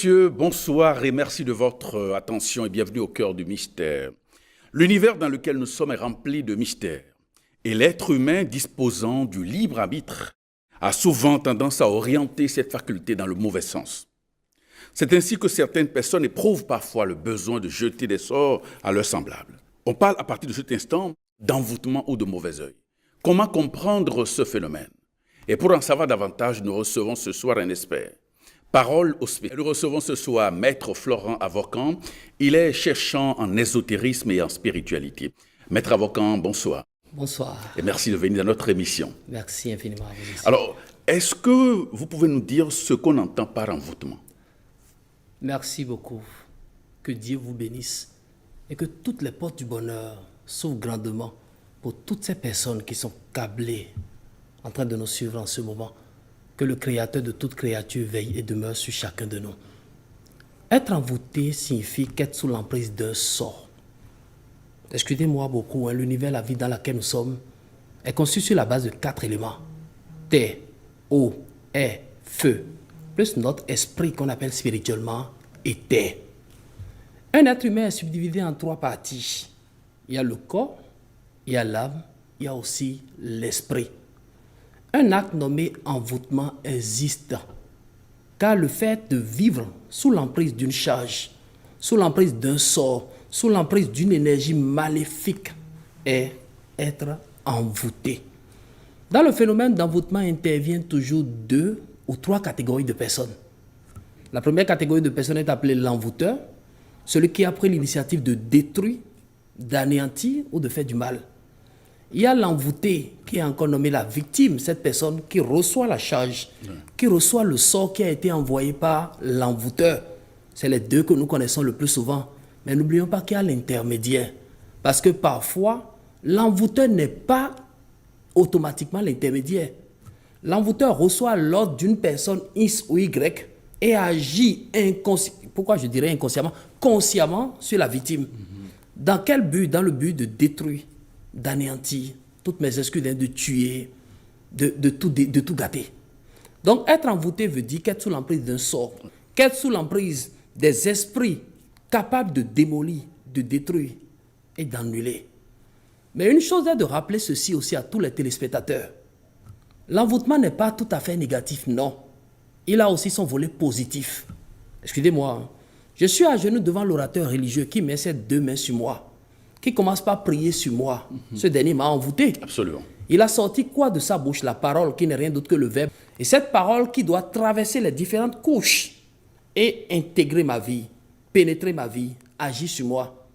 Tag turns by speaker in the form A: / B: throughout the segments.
A: Messieurs, bonsoir et merci de votre attention et bienvenue au cœur du mystère. L'univers dans lequel nous sommes est rempli de mystères et l'être humain disposant du libre arbitre a souvent tendance à orienter cette faculté dans le mauvais sens. C'est ainsi que certaines personnes éprouvent parfois le besoin de jeter des sorts à leurs semblables. On parle à partir de cet instant d'envoûtement ou de mauvais œil. Comment comprendre ce phénomène? Et pour en savoir davantage, nous recevons ce soir un expert. Parole au spectacle. Nous recevons ce soir Maître Florent Avocan. Il est cherchant en ésotérisme et en spiritualité. Maître Avocan, bonsoir.
B: Bonsoir.
A: Et merci de venir dans notre émission.
B: Merci infiniment à vous aussi.
A: Alors, est-ce que vous pouvez nous dire ce qu'on entend par envoûtement?
B: Merci beaucoup. Que Dieu vous bénisse et que toutes les portes du bonheur s'ouvrent grandement pour toutes ces personnes qui sont câblées en train de nous suivre en ce moment. Que le Créateur de toute créature veille et demeure sur chacun de nous. Être envoûté signifie qu'être sous l'emprise d'un sort. Excusez-moi beaucoup, l'univers, la vie dans laquelle nous sommes, est conçu sur la base de 4 éléments. Terre, eau, air, feu, plus notre esprit qu'on appelle spirituellement éther. Un être humain est subdivisé en 3 parties. Il y a le corps, il y a l'âme, il y a aussi l'esprit. Un acte nommé envoûtement existe, car le fait de vivre sous l'emprise d'une charge, sous l'emprise d'un sort, sous l'emprise d'une énergie maléfique est être envoûté. Dans le phénomène d'envoûtement interviennent toujours 2 ou 3 catégories de personnes. La première catégorie de personnes est appelée l'envoûteur, celui qui a pris l'initiative de détruire, d'anéantir ou de faire du mal. Il y a l'envoûté qui est encore nommé la victime, cette personne qui reçoit la charge, qui reçoit le sort qui a été envoyé par l'envoûteur. C'est les 2 que nous connaissons le plus souvent. Mais n'oublions pas qu'il y a l'intermédiaire. Parce que parfois, l'envoûteur n'est pas automatiquement l'intermédiaire. L'envoûteur reçoit l'ordre d'une personne X ou Y et agit consciemment sur la victime. Dans quel but? Dans le but de détruire, d'anéantir, toutes mes excuses, de tuer, de tout gâter. Donc être envoûté veut dire qu'être sous l'emprise d'un sort, qu'être sous l'emprise des esprits capables de démolir, de détruire et d'annuler. Mais une chose est de rappeler ceci aussi à tous les téléspectateurs. L'envoûtement n'est pas tout à fait négatif, non. Il a aussi son volet positif. Excusez-moi, je suis à genoux devant l'orateur religieux qui met ses 2 mains sur moi, qui commence par prier sur moi. Ce dernier m'a envoûté.
A: Absolument.
B: Il a sorti quoi de sa bouche? La parole qui n'est rien d'autre que le verbe. Et cette parole qui doit traverser les différentes couches et intégrer ma vie, pénétrer ma vie, agir sur moi.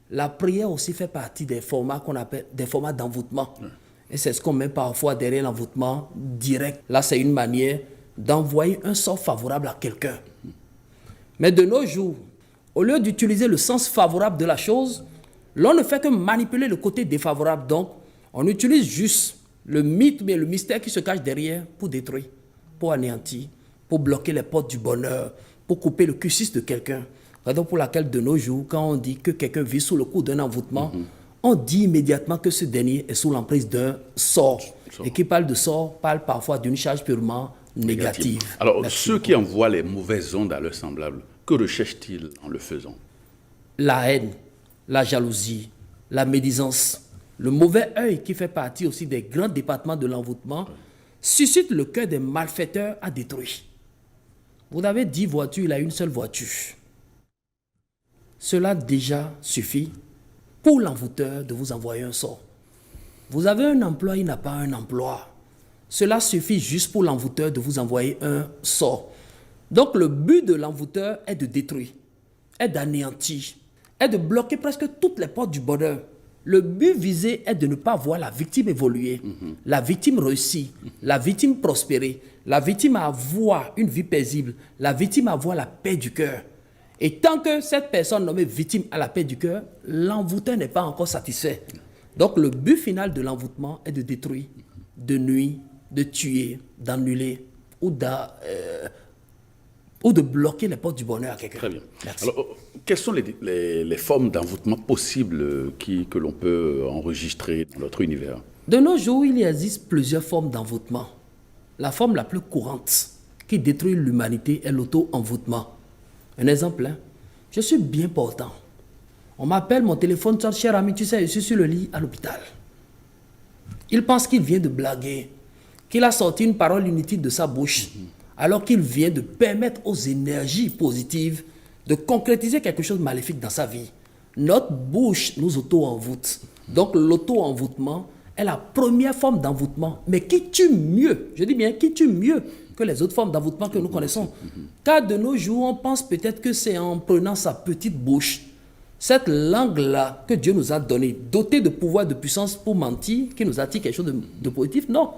B: La prière aussi fait partie des formats qu'on appelle des formats d'envoûtement. Et c'est ce qu'on met parfois derrière l'envoûtement direct. Là, c'est une manière d'envoyer un sort favorable à quelqu'un. Mais de nos jours, au lieu d'utiliser le sens favorable de la chose, l'on ne fait que manipuler le côté défavorable. Donc, on utilise juste le mythe, mais le mystère qui se cache derrière pour détruire, pour anéantir, pour bloquer les portes du bonheur, pour couper le cursus de quelqu'un. Raison pour laquelle, de nos jours, quand on dit que quelqu'un vit sous le coup d'un envoûtement, on dit immédiatement que ce dernier est sous l'emprise d'un sort. Et qui parle de sort, parle parfois d'une charge purement négative.
A: Alors,
B: Merci
A: ceux
B: beaucoup.
A: qui envoient les mauvaises ondes à leurs semblables, que recherchent-ils en le faisant?
B: La haine, la jalousie, la médisance, le mauvais œil qui fait partie aussi des grands départements de l'envoûtement, suscite le cœur des malfaiteurs à détruire. Vous avez 10 voitures, il a une seule voiture. Cela déjà suffit pour l'envoûteur de vous envoyer un sort. Vous avez un emploi, il n'a pas un emploi. Cela suffit juste pour l'envoûteur de vous envoyer un sort. Donc le but de l'envoûteur est de détruire, est d'anéantir, est de bloquer presque toutes les portes du bonheur. Le but visé est de ne pas voir la victime évoluer, la victime réussir, la victime prospérer, la victime avoir une vie paisible, la victime avoir la paix du cœur. Et tant que cette personne nommée victime a la paix du cœur, l'envoûteur n'est pas encore satisfait. Donc le but final de l'envoûtement est de détruire, de nuire, de tuer, d'annuler ou de bloquer les portes du bonheur à quelqu'un.
A: Très bien.
B: Merci.
A: Alors, quelles sont les formes d'envoûtement possibles que l'on peut enregistrer dans notre univers?
B: De nos jours, il existe plusieurs formes d'envoûtement. La forme la plus courante qui détruit l'humanité est l'auto-envoûtement. Un exemple, hein. Je suis bien portant. On m'appelle, mon téléphone sonne, cher ami, tu sais, je suis sur le lit à l'hôpital. Il pense qu'il vient de blaguer, qu'il a sorti une parole inutile de sa bouche, alors qu'il vient de permettre aux énergies positives de concrétiser quelque chose de maléfique dans sa vie. Notre bouche nous auto-envoûte. Donc l'auto-envoûtement est la première forme d'envoûtement, mais qui tue mieux, je dis bien qui tue mieux que les autres formes d'envoûtement que nous connaissons. Car de nos jours, on pense peut-être que c'est en prenant sa petite bouche, cette langue-là que Dieu nous a donnée, dotée de pouvoir, de puissance pour mentir, qui nous attire quelque chose de positif. Non.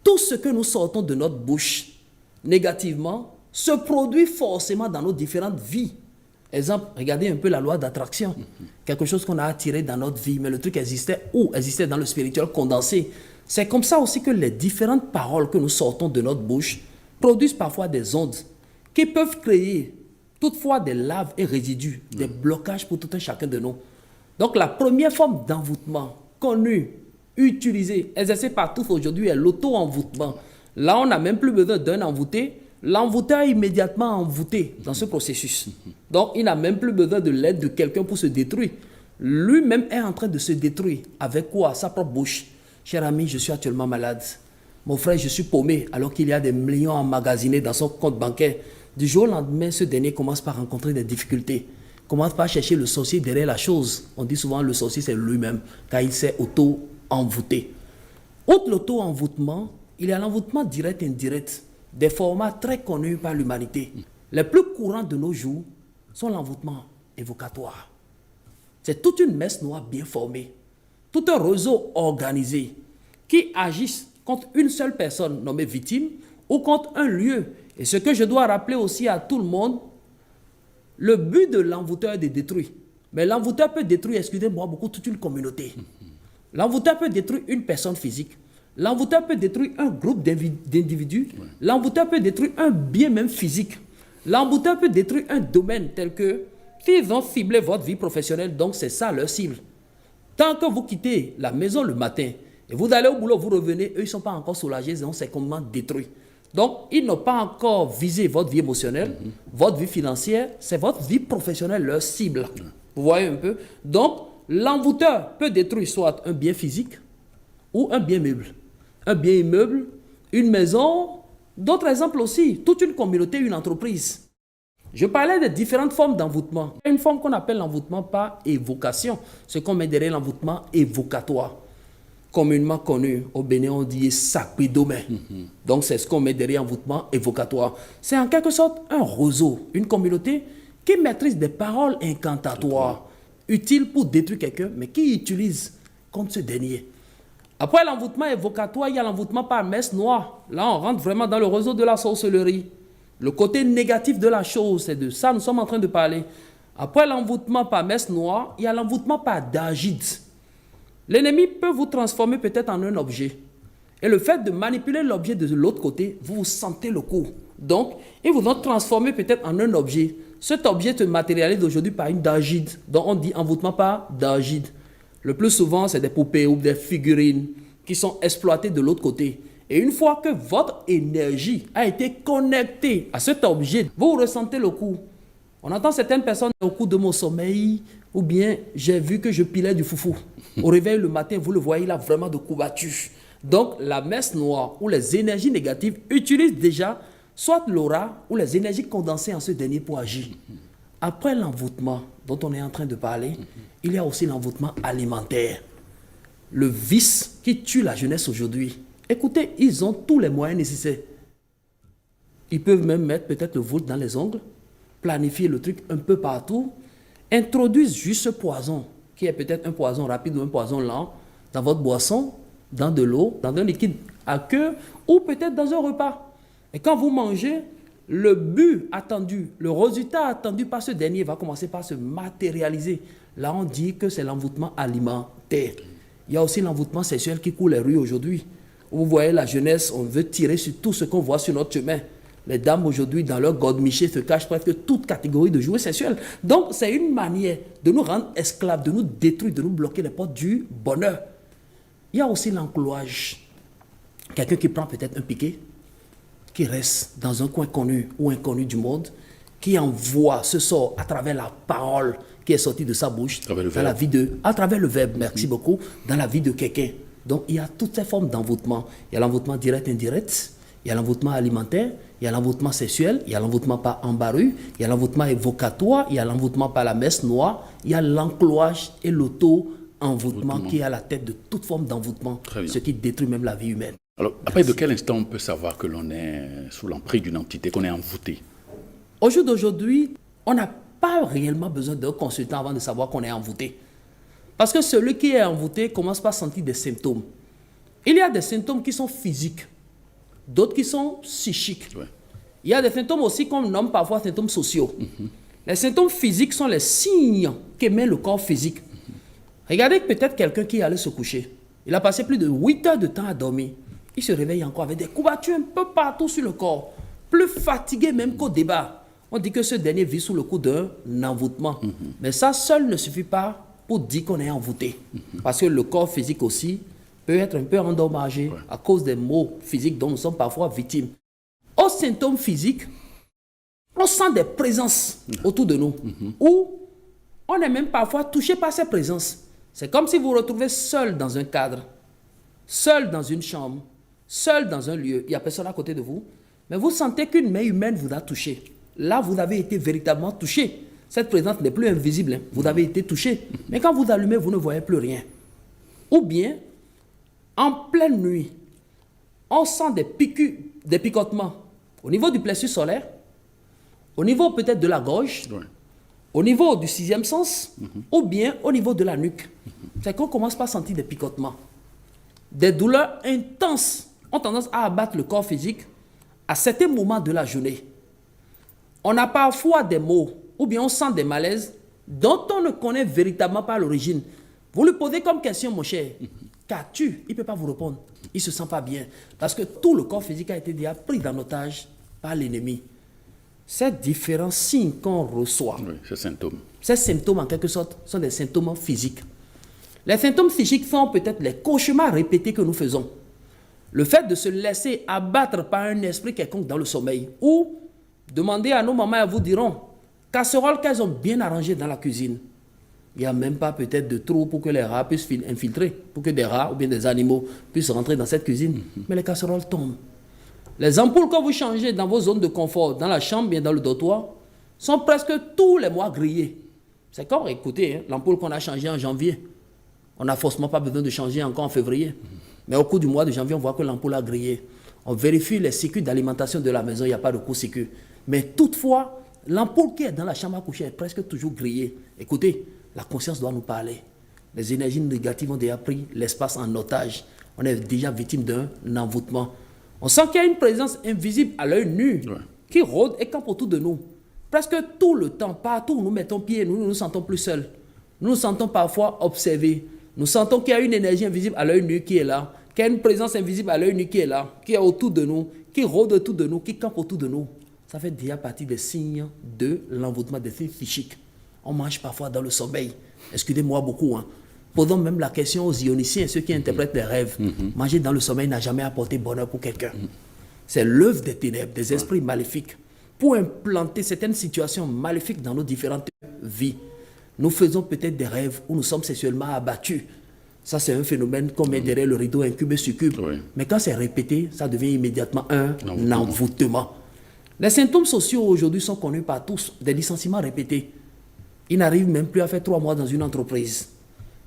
B: Tout ce que nous sortons de notre bouche négativement se produit forcément dans nos différentes vies. Exemple, regardez un peu la loi d'attraction. Quelque chose qu'on a attiré dans notre vie, mais le truc existait où? Existait dans le spirituel condensé. C'est comme ça aussi que les différentes paroles que nous sortons de notre bouche produisent parfois des ondes qui peuvent créer toutefois des laves et résidus, des blocages pour tout un chacun de nous. Donc la première forme d'envoûtement connue, utilisée, exercée par tous aujourd'hui est l'auto-envoûtement. Là, on n'a même plus besoin d'un envoûté. L'envoûteur est immédiatement envoûté dans ce processus. Donc, il n'a même plus besoin de l'aide de quelqu'un pour se détruire. Lui-même est en train de se détruire. Avec quoi? Sa propre bouche. Cher ami, je suis actuellement malade. Mon frère, je suis paumé alors qu'il y a des millions emmagasinés dans son compte bancaire. Du jour au lendemain, ce dernier commence par rencontrer des difficultés. Commence par chercher le sorcier derrière la chose. On dit souvent le sorcier, c'est lui-même, car il s'est auto-envoûté. Outre l'auto-envoûtement, il y a l'envoûtement direct et indirect, des formats très connus par l'humanité. Les plus courants de nos jours sont l'envoûtement évocatoire. C'est toute une messe noire bien formée, tout un réseau organisé qui agissent contre une seule personne nommée victime ou contre un lieu. Et ce que je dois rappeler aussi à tout le monde, le but de l'envoûteur est de détruire. Mais l'envoûteur peut détruire, excusez-moi, beaucoup toute une communauté. L'envoûteur peut détruire une personne physique. L'envoûteur peut détruire un groupe d'individus. Ouais. L'envoûteur peut détruire un bien même physique. L'envoûteur peut détruire un domaine tel que s'ils ont ciblé votre vie professionnelle, donc c'est ça leur cible. Tant que vous quittez la maison le matin et vous allez au boulot, vous revenez, eux ils ne sont pas encore soulagés, donc c'est complètement détruit. Donc ils n'ont pas encore visé votre vie émotionnelle, votre vie financière, c'est votre vie professionnelle leur cible. Vous voyez un peu? Donc l'envoûteur peut détruire soit un bien physique ou un bien meuble. Un bien immeuble, une maison, d'autres exemples aussi, toute une communauté, une entreprise. Je parlais des différentes formes d'envoûtement. Il y a une forme qu'on appelle l'envoûtement par évocation, ce qu'on met derrière l'envoûtement évocatoire. Communément connu, au Bénin on dit sacridomé. Donc c'est ce qu'on met derrière l'envoûtement évocatoire. C'est en quelque sorte un réseau, une communauté qui maîtrise des paroles incantatoires, utiles pour détruire quelqu'un, mais qui utilise contre ce dernier. Après l'envoûtement évocatoire, il y a l'envoûtement par messe noire. Là, on rentre vraiment dans le réseau de la sorcellerie. Le côté négatif de la chose, c'est de ça que nous sommes en train de parler. Après l'envoûtement par messe noire, il y a l'envoûtement par dagide. L'ennemi peut vous transformer peut-être en un objet. Et le fait de manipuler l'objet de l'autre côté, vous vous sentez le coup. Donc, ils vous ont transformé peut-être en un objet. Cet objet se matérialise aujourd'hui par une dagide. Donc, on dit envoûtement par dagide. Le plus souvent, c'est des poupées ou des figurines qui sont exploitées de l'autre côté. Et une fois que votre énergie a été connectée à cet objet, vous ressentez le coup. On entend certaines personnes au coup de mon sommeil, ou bien j'ai vu que je pilais du foufou. Au réveil le matin, vous le voyez, il a vraiment de couverture. Donc la messe noire ou les énergies négatives utilisent déjà soit l'aura ou les énergies condensées en ce dernier pour agir. Après l'envoûtement dont on est en train de parler, il y a aussi l'envoûtement alimentaire. Le vice qui tue la jeunesse aujourd'hui. Écoutez, ils ont tous les moyens nécessaires. Ils peuvent même mettre peut-être le voûte dans les ongles, planifier le truc un peu partout, introduisent juste ce poison, qui est peut-être un poison rapide ou un poison lent, dans votre boisson, dans de l'eau, dans un liquide à queue, ou peut-être dans un repas. Et quand vous mangez, le but attendu, le résultat attendu par ce dernier va commencer par se matérialiser. Là, on dit que c'est l'envoûtement alimentaire. Il y a aussi l'envoûtement sexuel qui coule les rues aujourd'hui. Vous voyez la jeunesse, on veut tirer sur tout ce qu'on voit sur notre chemin. Les dames aujourd'hui, dans leur godemiché, se cachent presque toute catégorie de jouets sexuels. Donc, c'est une manière de nous rendre esclaves, de nous détruire, de nous bloquer les portes du bonheur. Il y a aussi l'enclouage. Quelqu'un qui prend peut-être un piquet, qui reste dans un coin connu ou inconnu du monde, qui envoie ce sort à travers la parole qui est sortie de sa bouche, dans la vie à travers le verbe, merci beaucoup, dans la vie de quelqu'un. Donc, il y a toutes ces formes d'envoûtement. Il y a l'envoûtement direct, indirect, il y a l'envoûtement alimentaire, il y a l'envoûtement sexuel, il y a l'envoûtement par embarras, il y a l'envoûtement évocatoire, il y a l'envoûtement par la messe noire, il y a l'encloage et l'auto-envoûtement qui est à la tête de toute forme d'envoûtement, ce qui détruit même la vie humaine.
A: Alors, après, de quel instant on peut savoir que l'on est sous l'emprise d'une entité, qu'on est envoûté?
B: Au jour d'aujourd'hui, on n'a pas réellement besoin d'un consultant avant de savoir qu'on est envoûté. Parce que celui qui est envoûté commence par sentir des symptômes. Il y a des symptômes qui sont physiques, d'autres qui sont psychiques. Ouais. Il y a des symptômes aussi qu'on nomme parfois symptômes sociaux. Les symptômes physiques sont les signes qu'émet le corps physique. Regardez peut-être quelqu'un qui allait se coucher. Il a passé plus de 8 heures de temps à dormir. Il se réveille encore avec des courbatures un peu partout sur le corps. Plus fatigué même qu'au débat. On dit que ce dernier vit sous le coup d'un envoûtement. Mais ça seul ne suffit pas pour dire qu'on est envoûté. Parce que le corps physique aussi peut être un peu endommagé à cause des maux physiques dont nous sommes parfois victimes. Aux symptômes physiques, on sent des présences autour de nous. Ou on est même parfois touché par ces présences. C'est comme si vous vous retrouvez seul dans un cadre, seul dans une chambre, seul dans un lieu. Il n'y a personne à côté de vous. Mais vous sentez qu'une main humaine vous a touché. Là, vous avez été véritablement touché. Cette présence n'est plus invisible. Vous avez été touché. Mais quand vous allumez, vous ne voyez plus rien. Ou bien, en pleine nuit, on sent des picotements au niveau du plexus solaire, au niveau peut-être de la gorge, au niveau du sixième sens, ou bien au niveau de la nuque. C'est qu'on commence par sentir des picotements. Des douleurs intenses ont tendance à abattre le corps physique à certains moments de la journée. On a parfois des maux, ou bien on sent des malaises dont on ne connaît véritablement pas l'origine. Vous lui posez comme question, mon cher, qu'as-tu? Il ne peut pas vous répondre. Il ne se sent pas bien. Parce que tout le corps physique a été déjà pris en otage par l'ennemi. Ces différents signes qu'on reçoit, ces symptômes en quelque sorte, sont des symptômes physiques. Les symptômes psychiques sont peut-être les cauchemars répétés que nous faisons. Le fait de se laisser abattre par un esprit quelconque dans le sommeil, ou demandez à nos mamans, elles vous diront, casseroles qu'elles ont bien arrangées dans la cuisine. Il n'y a même pas peut-être de trou pour que les rats puissent infiltrer, pour que des rats ou bien des animaux puissent rentrer dans cette cuisine. Mais les casseroles tombent. Les ampoules que vous changez dans vos zones de confort, dans la chambre, bien dans le dortoir, sont presque tous les mois grillées. C'est comme, écoutez, l'ampoule qu'on a changée en janvier. On n'a forcément pas besoin de changer encore en février. Mais au cours du mois de janvier, on voit que l'ampoule a grillé. On vérifie les circuits d'alimentation de la maison, il n'y a pas de court-circuit. Mais toutefois, l'ampoule qui est dans la chambre à coucher est presque toujours grillée. Écoutez, la conscience doit nous parler. Les énergies négatives ont déjà pris l'espace en otage. On est déjà victime d'un envoûtement. On sent qu'il y a une présence invisible à l'œil nu qui rôde et campe autour de nous. Presque tout le temps, partout où nous mettons pied, nous nous sentons plus seuls. Nous nous sentons parfois observés. Nous sentons qu'il y a une énergie invisible à l'œil nu qui est là, qu'il y a une présence invisible à l'œil nu qui est là, qui est autour de nous, qui rôde autour de nous, qui campe autour de nous. Ça fait déjà partie des signes de l'envoûtement, des signes psychiques. On mange parfois dans le sommeil. Excusez-moi beaucoup. Posons même la question aux ioniciens, ceux qui interprètent les rêves. Manger dans le sommeil n'a jamais apporté bonheur pour quelqu'un. C'est l'œuvre des ténèbres, des esprits maléfiques, pour implanter certaines situations maléfiques dans nos différentes vies. Nous faisons peut-être des rêves où nous sommes sexuellement abattus. Ça, c'est un phénomène qu'on met derrière le rideau incube et succube. Mais quand c'est répété, ça devient immédiatement un envoûtement. Les symptômes sociaux aujourd'hui sont connus par tous, des licenciements répétés. Ils n'arrivent même plus à faire 3 mois dans une entreprise.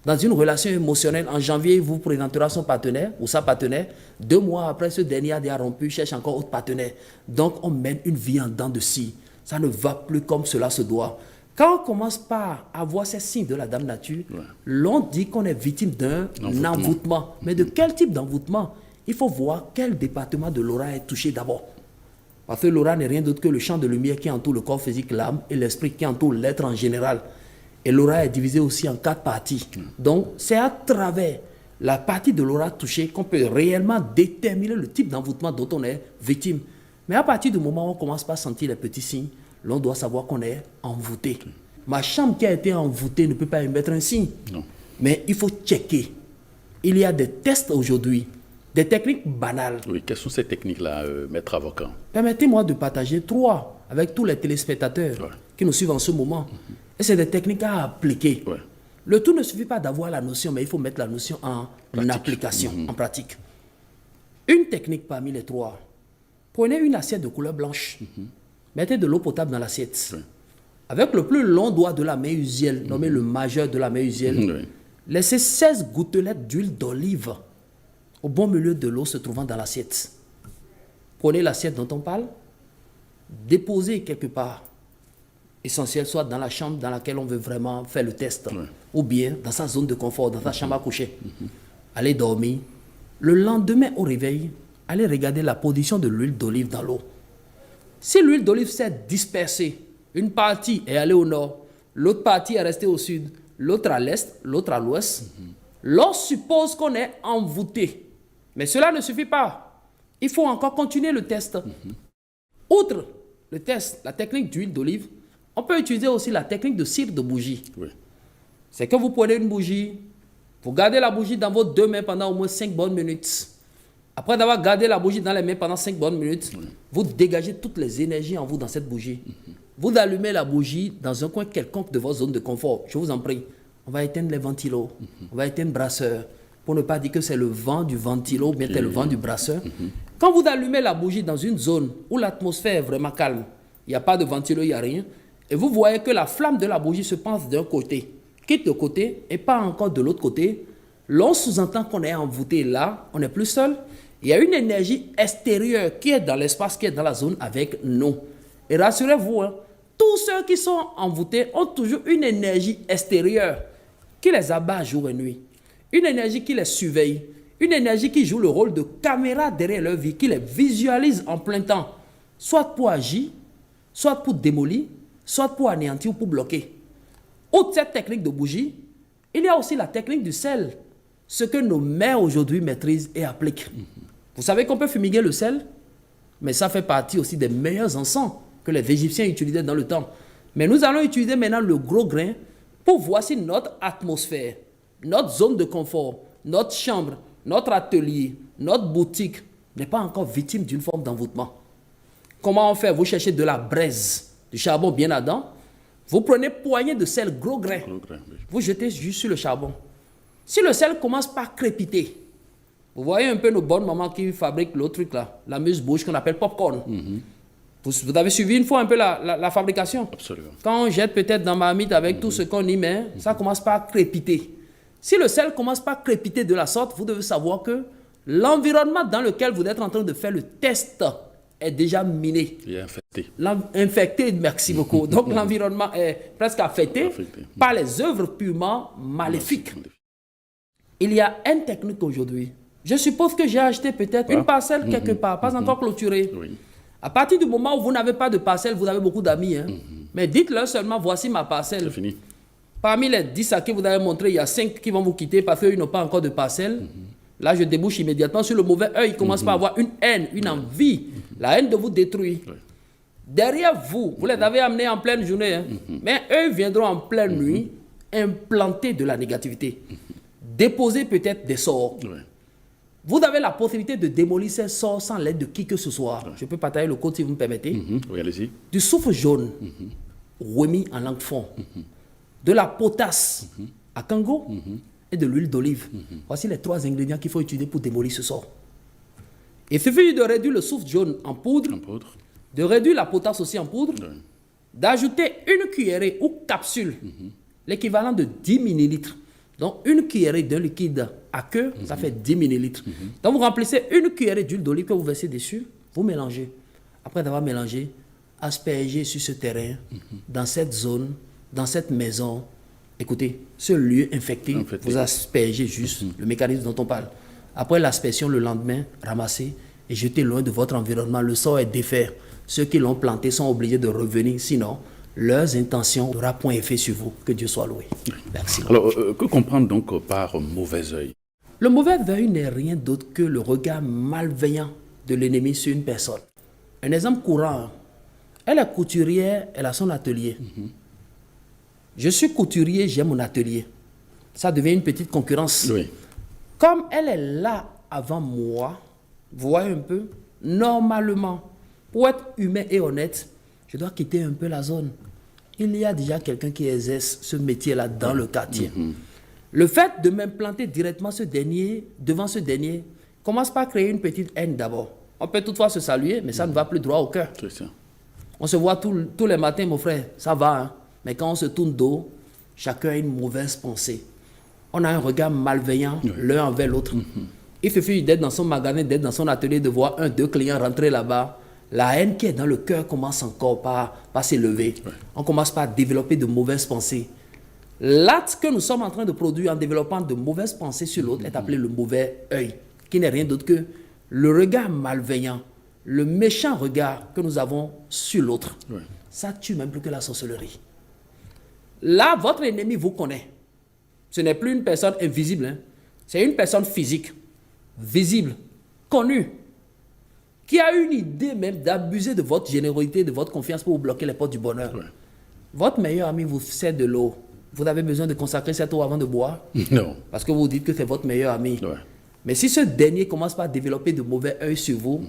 B: Dans une relation émotionnelle, en janvier, il vous présentera son partenaire ou sa partenaire. 2 mois après, ce dernier a déjà rompu, cherche encore autre partenaire. Donc, on mène une vie en dents de scie. Ça ne va plus comme cela se doit. Quand on commence par avoir ces signes de la Dame Nature, l'on dit qu'on est victime d'un envoûtement. Mais de quel type d'envoûtement? Il faut voir quel département de l'aura est touché d'abord. Parce que l'aura n'est rien d'autre que le champ de lumière qui entoure le corps physique, l'âme et l'esprit qui entoure l'être en général. Et l'aura est divisée aussi en 4 parties. Donc, c'est à travers la partie de l'aura touchée qu'on peut réellement déterminer le type d'envoûtement dont on est victime. Mais à partir du moment où on commence par sentir les petits signes, l'on doit savoir qu'on est envoûté. Ma chambre qui a été envoûtée ne peut pas émettre un signe. Non. Mais il faut checker. Il y a des tests aujourd'hui, des techniques banales.
A: Oui, quelles sont ces techniques-là, maître avocat?
B: Permettez-moi de partager 3 avec tous les téléspectateurs qui nous suivent en ce moment. Et c'est des techniques à appliquer. Le tout ne suffit pas d'avoir la notion, mais il faut mettre la notion en application, en pratique. Une technique parmi les trois. Prenez une assiette de couleur blanche. Mettez de l'eau potable dans l'assiette. Avec le plus long doigt de la main usienne, nommé le majeur de la main usienne, laissez 16 gouttelettes d'huile d'olive au bon milieu de l'eau se trouvant dans l'assiette. Prenez l'assiette dont on parle, déposez quelque part, essentiel, soit dans la chambre dans laquelle on veut vraiment faire le test, ou bien dans sa zone de confort, dans sa chambre à coucher. Allez dormir. Le lendemain au réveil, allez regarder la position de l'huile d'olive dans l'eau. Si l'huile d'olive s'est dispersée, une partie est allée au nord, l'autre partie est restée au sud, l'autre à l'est, l'autre à l'ouest, l'on suppose qu'on est envoûté. Mais cela ne suffit pas. Il faut encore continuer le test. Outre le test, la technique d'huile d'olive, on peut utiliser aussi la technique de cire de bougie. C'est que vous prenez une bougie, vous gardez la bougie dans vos deux mains pendant au moins 5 bonnes minutes. Après d'avoir gardé la bougie dans les mains pendant 5 bonnes minutes, vous dégagez toutes les énergies en vous dans cette bougie. Vous allumez la bougie dans un coin quelconque de votre zone de confort. Je vous en prie. On va éteindre les ventilos, on va éteindre le brasseur, pour ne pas dire que c'est le vent du ventilo ou bien c'est le vent du brasseur. Quand vous allumez la bougie dans une zone où l'atmosphère est vraiment calme, il n'y a pas de ventilo, il n'y a rien, et vous voyez que la flamme de la bougie se penche d'un côté, quitte le côté et pas encore de l'autre côté, l'on sous-entend qu'on est envoûté là, on n'est plus seul. Il y a une énergie extérieure qui est dans l'espace, qui est dans la zone avec nous. Et rassurez-vous, tous ceux qui sont envoûtés ont toujours une énergie extérieure qui les abat jour et nuit. Une énergie qui les surveille. Une énergie qui joue le rôle de caméra derrière leur vie, qui les visualise en plein temps. Soit pour agir, soit pour démolir, soit pour anéantir ou pour bloquer. Outre cette technique de bougie, il y a aussi la technique du sel. Ce que nos mères aujourd'hui maîtrisent et appliquent. Vous savez qu'on peut fumiguer le sel, mais ça fait partie aussi des meilleurs encens que les Égyptiens utilisaient dans le temps. Mais nous allons utiliser maintenant le gros grain pour voir si notre atmosphère, notre zone de confort, notre chambre, notre atelier, notre boutique n'est pas encore victime d'une forme d'envoûtement. Comment on fait? Vous cherchez de la braise, du charbon bien ardent. Vous prenez poignée de sel gros grain. Vous jetez juste sur le charbon. Si le sel commence par crépiter, vous voyez un peu nos bonnes mamans qui fabriquent l'autre truc là, la mousse-bouche qu'on appelle popcorn. Vous avez suivi une fois un peu la fabrication?
A: Absolument.
B: Quand on jette peut-être dans ma marmite avec tout ce qu'on y met, ça commence par crépiter. Si le sel commence par crépiter de la sorte, vous devez savoir que l'environnement dans lequel vous êtes en train de faire le test est déjà miné.
A: Il est infecté.
B: Infecté, merci beaucoup. Donc l'environnement est presque affecté par les œuvres purement maléfiques. Il y a une technique aujourd'hui. Je suppose que j'ai acheté peut-être une parcelle quelque part, pas encore clôturée. À partir du moment où vous n'avez pas de parcelle, vous avez beaucoup d'amis. Mais dites-leur seulement, voici ma parcelle.
A: C'est fini.
B: Parmi les 10 à qui vous avez montré, il y a 5 qui vont vous quitter parce qu'ils n'ont pas encore de parcelle. Là, je débouche immédiatement sur le mauvais œil. Ils commencent par avoir une haine, une envie. La haine de vous détruire. Derrière vous, vous les avez amenés en pleine journée. Mais eux viendront en pleine nuit implanter de la négativité. Déposer peut-être des sorts. Vous avez la possibilité de démolir ces sorts sans l'aide de qui que ce soit. Je peux partager le code si vous me permettez.
A: Oui, allez-y.
B: Du soufre jaune remis en langue fond. De la potasse à Kango et de l'huile d'olive. Voici les 3 ingrédients qu'il faut utiliser pour démolir ce sort. Il suffit de réduire le soufre jaune en poudre, de réduire la potasse aussi en poudre, d'ajouter une cuillerée ou capsule, l'équivalent de 10 millilitres. Donc, une cuillerée d'un liquide à queue, ça fait 10 millilitres. Donc, vous remplissez une cuillerée d'huile d'olive que vous versez dessus, vous mélangez. Après avoir mélangé, aspergez sur ce terrain, dans cette zone, dans cette maison. Écoutez, ce lieu infecté, vous aspergez juste le mécanisme dont on parle. Après l'aspersion, le lendemain, ramassez et jetez loin de votre environnement. Le sort est défait. Ceux qui l'ont planté sont obligés de revenir, sinon leurs intentions n'auront point effet sur vous. Que Dieu soit loué. Merci.
A: Alors, que comprendre donc par mauvais œil?
B: Le mauvais œil n'est rien d'autre que le regard malveillant de l'ennemi sur une personne. Un exemple courant, elle est couturière, elle a son atelier. Je suis couturier, j'ai mon atelier. Ça devient une petite concurrence. Comme elle est là avant moi, vous voyez un peu, normalement, pour être humain et honnête, je dois quitter un peu la zone. Il y a déjà quelqu'un qui exerce ce métier-là dans le quartier. Le fait de m'implanter directement devant ce dernier, commence par créer une petite haine d'abord. On peut toutefois se saluer, mais ça ne va plus droit au cœur.
A: C'est ça.
B: On se voit tous les matins, mon frère, ça va, hein? Mais quand on se tourne dos, chacun a une mauvaise pensée. On a un regard malveillant l'un envers l'autre. Il suffit d'être dans son magasin, d'être dans son atelier, de voir deux clients rentrer là-bas. La haine qui est dans le cœur commence encore par s'élever. On commence par développer de mauvaises pensées. L'acte que nous sommes en train de produire en développant de mauvaises pensées sur l'autre est appelé le mauvais œil, qui n'est rien d'autre que le regard malveillant, le méchant regard que nous avons sur l'autre. Ça tue même plus que la sorcellerie. Là, votre ennemi vous connaît. Ce n'est plus une personne invisible, hein. C'est une personne physique, visible, connue, qui a une idée même d'abuser de votre générosité, de votre confiance pour vous bloquer les portes du bonheur. Votre meilleur ami vous sert de l'eau. Vous avez besoin de consacrer cette eau avant de boire?
A: Non.
B: Parce que vous dites que c'est votre meilleur ami. Mais si ce dernier commence par développer de mauvais œil sur vous,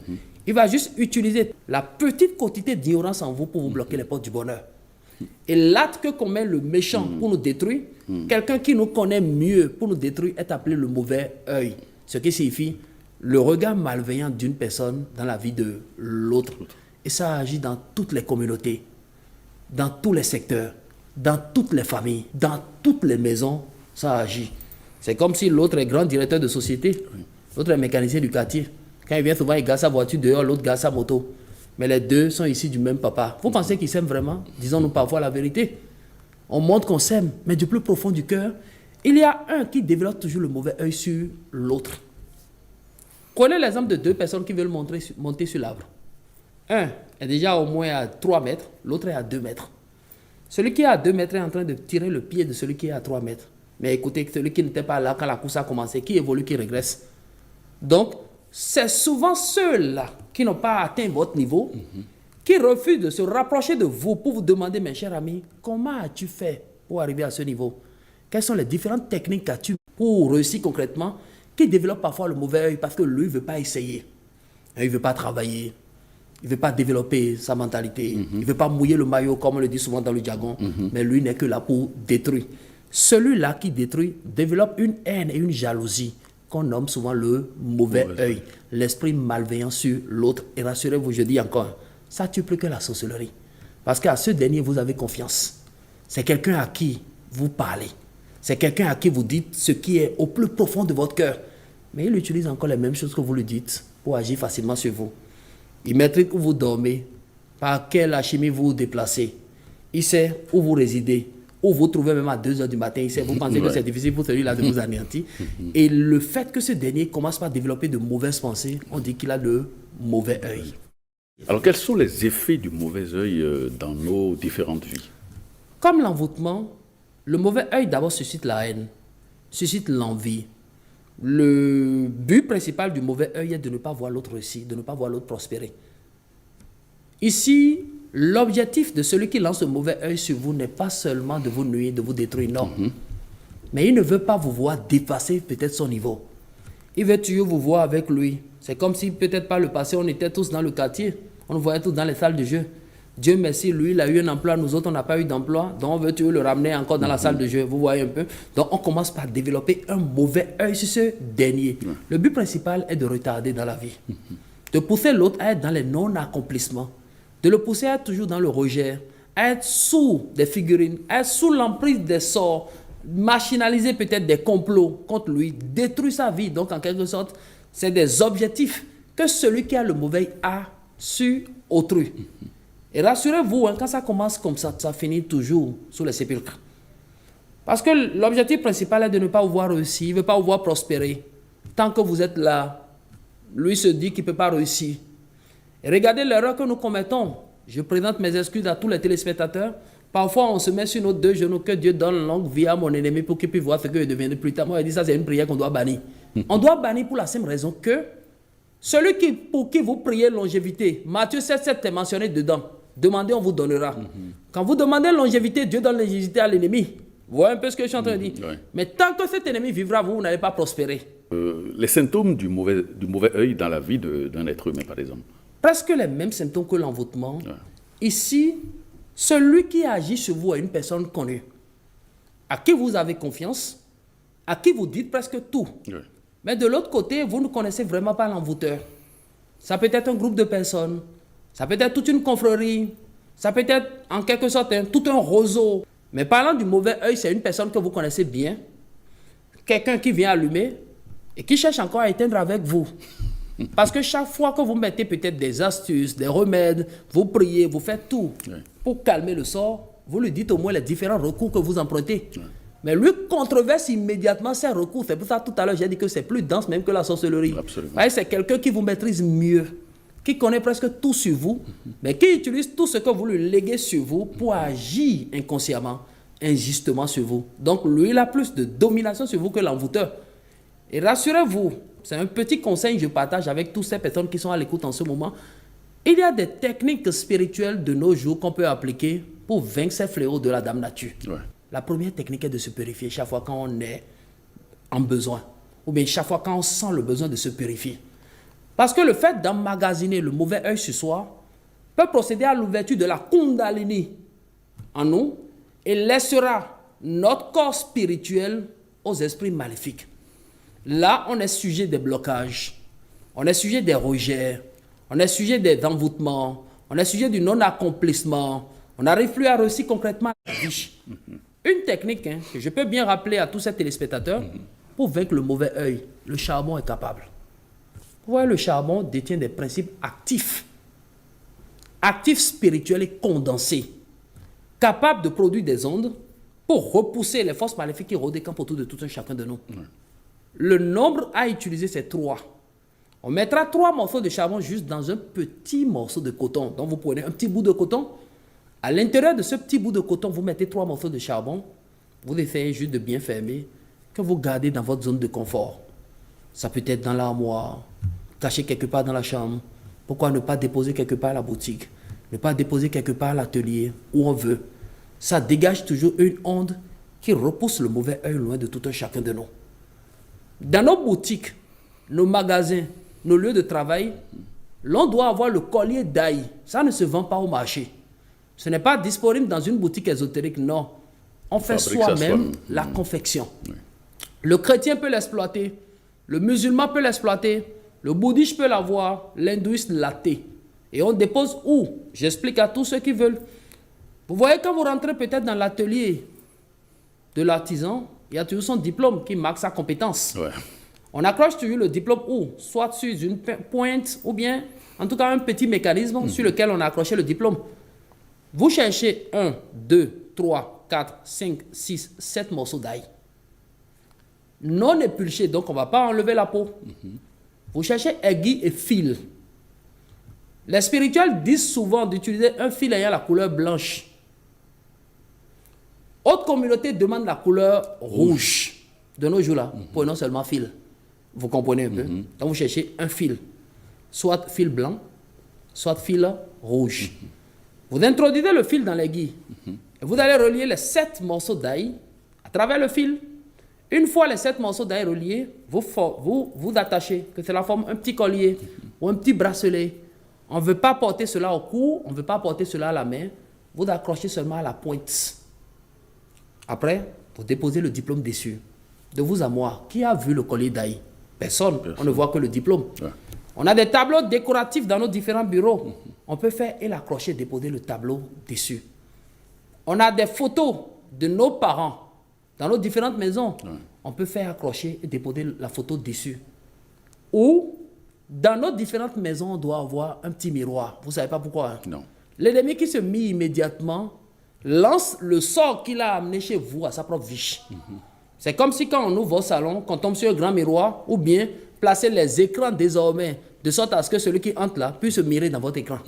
B: il va juste utiliser la petite quantité d'ignorance en vous pour vous bloquer les portes du bonheur. Et l'acte que commet le méchant pour nous détruire, quelqu'un qui nous connaît mieux pour nous détruire est appelé le mauvais œil. Ce qui signifie le regard malveillant d'une personne dans la vie de l'autre. Et ça agit dans toutes les communautés, dans tous les secteurs, dans toutes les familles, dans toutes les maisons, ça agit. C'est comme si l'autre est grand directeur de société, l'autre est mécanicien du quartier. Quand il vient souvent, il garde sa voiture dehors, l'autre garde sa moto. Mais les deux sont ici du même papa. Vous pensez qu'ils s'aiment vraiment? Disons-nous parfois la vérité. On montre qu'on s'aime, mais du plus profond du cœur, il y a un qui développe toujours le mauvais œil sur l'autre. Prenez l'exemple de deux personnes qui veulent monter sur l'arbre. Un est déjà au moins à 3 mètres, l'autre est à 2 mètres. Celui qui est à 2 mètres est en train de tirer le pied de celui qui est à 3 mètres. Mais écoutez, celui qui n'était pas là quand la course a commencé, qui évolue, qui régresse. Donc, c'est souvent ceux-là qui n'ont pas atteint votre niveau, qui refusent de se rapprocher de vous pour vous demander, mes chers amis, comment as-tu fait pour arriver à ce niveau? Quelles sont les différentes techniques qu'as-tu pour réussir concrètement, qui développent parfois le mauvais œil parce que lui, il ne veut pas essayer. Il ne veut pas travailler. Il ne veut pas développer sa mentalité. Il ne veut pas mouiller le maillot, comme on le dit souvent dans le jargon. Mais lui n'est que là pour détruire. Celui-là qui détruit développe une haine et une jalousie qu'on nomme souvent le mauvais œil. L'esprit malveillant sur l'autre. Et rassurez-vous, je dis encore, ça tue plus que la sorcellerie. Parce qu'à ce dernier, vous avez confiance. C'est quelqu'un à qui vous parlez. C'est quelqu'un à qui vous dites ce qui est au plus profond de votre cœur. Mais il utilise encore les mêmes choses que vous lui dites pour agir facilement sur vous. Il maîtrise où vous dormez, par quelle alchimie vous vous déplacez. Il sait où vous résidez, où vous trouvez même à 2 h du matin. Il sait, vous pensez que c'est difficile pour celui-là de vous anéantir. Et le fait que ce dernier commence par développer de mauvaises pensées, on dit qu'il a le mauvais œil.
A: Alors, quels sont les effets du mauvais œil dans nos différentes vies?
B: Comme l'envoûtement, le mauvais œil d'abord suscite la haine, suscite l'envie. Le but principal du mauvais œil est de ne pas voir l'autre réussir, de ne pas voir l'autre prospérer. Ici, l'objectif de celui qui lance le mauvais œil sur vous n'est pas seulement de vous nuire, de vous détruire, non. Mais il ne veut pas vous voir dépasser peut-être son niveau. Il veut toujours vous voir avec lui. C'est comme si peut-être par le passé, on était tous dans le quartier, on nous voyait tous dans les salles de jeu. Dieu merci, lui, il a eu un emploi, nous autres, on n'a pas eu d'emploi, donc on veut toujours le ramener encore dans la salle de jeu, vous voyez un peu. Donc on commence par développer un mauvais œil sur ce dernier. Le but principal est de retarder dans la vie, de pousser l'autre à être dans les non-accomplissements, de le pousser à être toujours dans le rejet, à être sous des figurines, à être sous l'emprise des sorts, machinaliser peut-être des complots contre lui, détruire sa vie. Donc en quelque sorte, c'est des objectifs que celui qui a le mauvais a sur autrui. Et rassurez-vous, quand ça commence comme ça finit toujours sous les sépulcres. Parce que l'objectif principal est de ne pas vous voir réussir, il ne veut pas vous voir prospérer. Tant que vous êtes là, lui se dit qu'il ne peut pas réussir. Et regardez l'erreur que nous commettons. Je présente mes excuses à tous les téléspectateurs. Parfois, on se met sur nos 2 genoux, que Dieu donne longue vie à mon ennemi pour qu'il puisse voir ce que je deviendrai plus tard. Moi, je dis ça, c'est une prière qu'on doit bannir. On doit bannir pour la simple raison que celui pour qui vous priez longévité, Matthieu 7,7 est mentionné dedans. Demandez, on vous donnera. Quand vous demandez longévité, Dieu donne longévité à l'ennemi. Vous voyez un peu ce que je suis en train de dire. Mais tant que cet ennemi vivra, vous n'allez pas prospérer.
A: Les symptômes du mauvais œil dans la vie d'un être humain, par exemple.
B: Presque les mêmes symptômes que l'envoûtement, Ici, celui qui agit sur vous est une personne connue, à qui vous avez confiance, à qui vous dites presque tout.
A: Oui.
B: Mais de l'autre côté, vous ne connaissez vraiment pas l'envoûteur. Ça peut être un groupe de personnes, ça peut être toute une confrérie, ça peut être en quelque sorte tout un roseau. Mais parlant du mauvais œil, c'est une personne que vous connaissez bien, quelqu'un qui vient allumer et qui cherche encore à éteindre avec vous. Parce que chaque fois que vous mettez peut-être des astuces, des remèdes, vous priez, vous faites tout pour calmer le sort, vous lui dites au moins les différents recours que vous empruntez. Mais lui controverse immédiatement ces recours. C'est pour ça tout à l'heure j'ai dit que c'est plus dense même que la sorcellerie.
A: Absolument.
B: C'est quelqu'un qui vous maîtrise mieux, qui connaît presque tout sur vous, mais qui utilise tout ce que vous lui léguez sur vous pour agir inconsciemment, injustement sur vous. Donc lui, il a plus de domination sur vous que l'envoûteur. Et rassurez-vous, c'est un petit conseil que je partage avec toutes ces personnes qui sont à l'écoute en ce moment. Il y a des techniques spirituelles de nos jours qu'on peut appliquer pour vaincre ces fléaux de la dame nature.
A: Ouais.
B: La première technique est de se purifier chaque fois quand on est en besoin. Ou bien chaque fois quand on sent le besoin de se purifier. Parce que le fait d'emmagasiner le mauvais œil sur soi peut procéder à l'ouverture de la Kundalini en nous et laissera notre corps spirituel aux esprits maléfiques. Là, on est sujet des blocages, on est sujet des rejets, on est sujet des envoûtements, on est sujet du non-accomplissement, on n'arrive plus à réussir concrètement la vie. Une technique que je peux bien rappeler à tous ces téléspectateurs, pour vaincre le mauvais œil, le charbon est capable. Vous voyez, le charbon détient des principes actifs, actifs spirituels et condensés, capables de produire des ondes pour repousser les forces maléfiques qui rôdent et campent autour de tout un chacun de nous. Le nombre à utiliser, c'est 3. On mettra 3 morceaux de charbon juste dans un petit morceau de coton. Donc vous prenez un petit bout de coton. À l'intérieur de ce petit bout de coton, vous mettez 3 morceaux de charbon. Vous essayez juste de bien fermer, que vous gardez dans votre zone de confort. Ça peut être dans l'armoire, caché quelque part dans la chambre. Pourquoi ne pas déposer quelque part à la boutique? Ne pas déposer quelque part à l'atelier, où on veut. Ça dégage toujours une onde qui repousse le mauvais œil loin de tout un chacun de nous. Dans nos boutiques, nos magasins, nos lieux de travail, l'on doit avoir le collier d'ail. Ça ne se vend pas au marché. Ce n'est pas disponible dans une boutique ésotérique, non. On fait soi-même la confection. Oui. Le chrétien peut l'exploiter, le musulman peut l'exploiter, le bouddhiste peut l'avoir, l'hindouiste l'athée. Et on dépose où? J'explique à tous ceux qui veulent. Vous voyez, quand vous rentrez peut-être dans l'atelier de l'artisan, il y a toujours son diplôme qui marque sa compétence. Ouais. On accroche toujours le diplôme où? Soit sur une pointe ou bien, en tout cas, un petit mécanisme sur lequel on a accroché le diplôme. Vous cherchez 1, 2, 3, 4, 5, 6, 7 morceaux d'ail. Non épulchés, donc on ne va pas enlever la peau. Vous cherchez aiguille et fil. Les spirituels disent souvent d'utiliser un fil ayant la couleur blanche. Autre communauté demande la couleur rouge. De nos jours là, prenons seulement fil. Vous comprenez un peu? Donc vous cherchez un fil. Soit fil blanc, soit fil rouge. Vous introduisez le fil dans l'aiguille. Et vous allez relier les 7 morceaux d'ail à travers le fil. Une fois les 7 morceaux d'ail reliés, vous attachez, que cela forme un petit collier ou un petit bracelet. On ne veut pas porter cela au cou, on ne veut pas porter cela à la main. Vous accrochez seulement à la pointe. Après, vous déposez le diplôme dessus. De vous à moi, qui a vu le collier d'ail? Personne. On ne voit que le diplôme. Ouais. On a des tableaux décoratifs dans nos différents bureaux. On peut faire et l'accrocher, déposer le tableau dessus. On a des photos de nos parents dans nos différentes maisons. Ouais. On peut faire accrocher et déposer la photo dessus. Ou, dans nos différentes maisons, on doit avoir un petit miroir. Vous ne savez pas pourquoi? Hein? Non. L'ennemi qui se mit immédiatement lance le sort qu'il a amené chez vous à sa propre vie. C'est comme si quand on ouvre au salon, qu'on tombe sur un grand miroir, ou bien placer les écrans désormais, de sorte à ce que celui qui entre là puisse se mirer dans votre écran.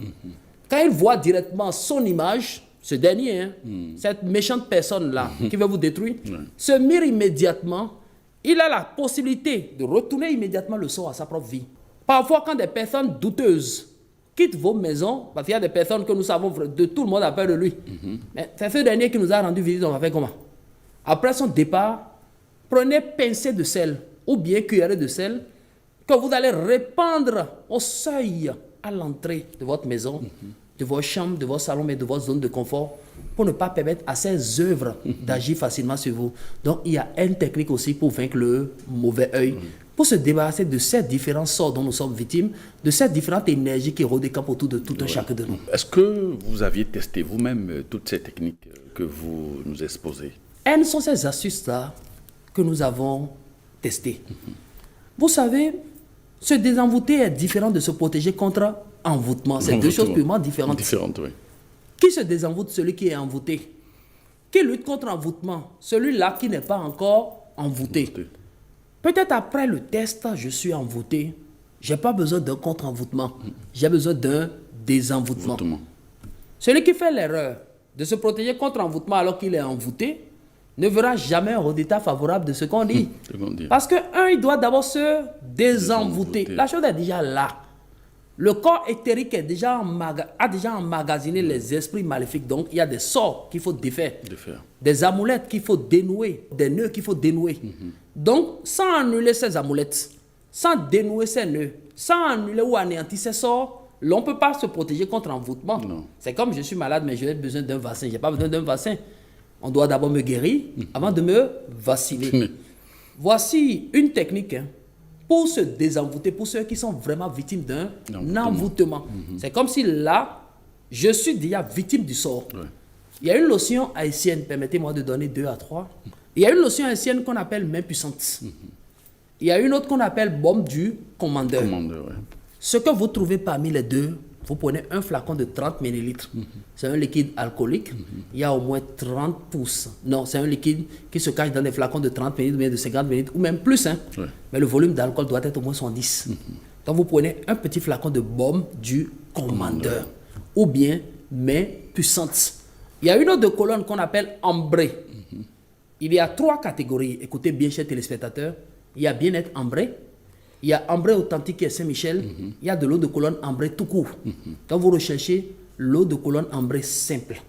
B: Quand il voit directement son image, ce dernier, hein, cette méchante personne-là qui veut vous détruire, se mire immédiatement, il a la possibilité de retourner immédiatement le sort à sa propre vie. Parfois, quand des personnes douteuses quittent vos maisons, parce qu'il y a des personnes que nous savons, de tout le monde a peur de lui. Mais c'est ce dernier qui nous a rendu visite, on va faire comment? Après son départ, prenez pincée de sel ou bien cuillerée de sel que vous allez répandre au seuil à l'entrée de votre maison de votre chambre, de votre salon, mais de votre zone de confort pour ne pas permettre à ces œuvres d'agir facilement sur vous. Donc, il y a une technique aussi pour vaincre le mauvais œil, pour se débarrasser de ces différents sorts dont nous sommes victimes, de ces différentes énergies qui redécampent autour de tout un chacun de nous.
A: Est-ce que vous aviez testé vous-même toutes ces techniques que vous nous exposez?
B: Elles sont ces astuces-là que nous avons testées. Vous savez, se désenvoûter est différent de se protéger contre envoûtement. C'est deux choses purement différentes.
A: Différentes, oui.
B: Qui se désenvoûte? Celui qui est envoûté. Qui lutte contre envoûtement? Celui-là qui n'est pas encore envoûté. Peut-être après le test, je suis envoûté. Je n'ai pas besoin d'un contre-envoûtement. J'ai besoin d'un désenvoûtement. Celui qui fait l'erreur de se protéger contre envoûtement alors qu'il est envoûté ne verra jamais un résultat favorable de ce qu'on dit. Parce que, il doit d'abord se désenvoûter. La chose est déjà là. Le corps éthérique a déjà emmagasiné les esprits maléfiques. Donc, il y a des sorts qu'il faut défaire. Des amulettes qu'il faut dénouer. Des nœuds qu'il faut dénouer. Donc, sans annuler ces amulettes, sans dénouer ces nœuds, sans annuler ou anéantir ces sorts, l'on ne peut pas se protéger contre envoûtement. C'est comme je suis malade, mais j'ai besoin d'un vaccin. Je n'ai pas besoin d'un vaccin. On doit d'abord me guérir avant de me vacciner. Voici une technique pour se désenvoûter, pour ceux qui sont vraiment victimes d'un envoûtement. C'est comme si là, je suis déjà victime du sort. Il y a une lotion haïtienne, permettez-moi de donner 2 à 3. Il y a une lotion haïtienne qu'on appelle main puissante. Il y a une autre qu'on appelle baume du commandeur. Ce que vous trouvez parmi les deux, vous prenez un flacon de 30 ml. C'est un liquide alcoolique. Il y a au moins 30 pouces. Non, c'est un liquide qui se cache dans des flacons de 30 ml, ou bien de 50 ml, ou même plus. Mais le volume d'alcool doit être au moins 110. Donc vous prenez un petit flacon de baume du commandeur. Ou bien main puissante. Il y a une autre de colonne qu'on appelle ambré. Il y a 3 catégories. Écoutez bien, chers téléspectateurs. Il y a bien-être ambré. Il y a ambré authentique et Saint-Michel. Il y a de l'eau de colonne ambré tout court. Quand vous recherchez l'eau de colonne ambré simple,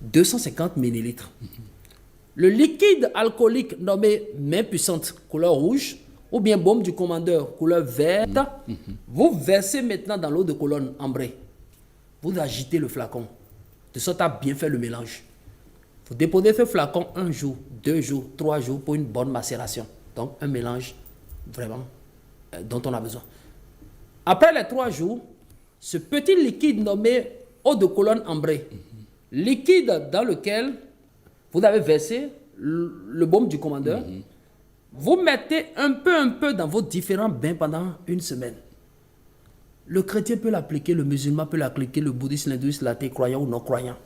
B: 250 ml. Le liquide alcoolique nommé main puissante, couleur rouge, ou bien baume du commandeur, couleur verte, vous versez maintenant dans l'eau de colonne ambré. Vous agitez le flacon, de sorte à bien faire le mélange. Vous déposez ce flacon 1 jour, 2 jours, 3 jours pour une bonne macération. Donc un mélange vraiment dont on a besoin. Après les 3 jours, ce petit liquide nommé eau de colonne ambrée, liquide dans lequel vous avez versé le baume du commandeur, vous mettez un peu dans vos différents bains pendant 1 semaine. Le chrétien peut l'appliquer, le musulman peut l'appliquer, le bouddhiste, l'hindouiste, l'athée, croyant ou non croyant.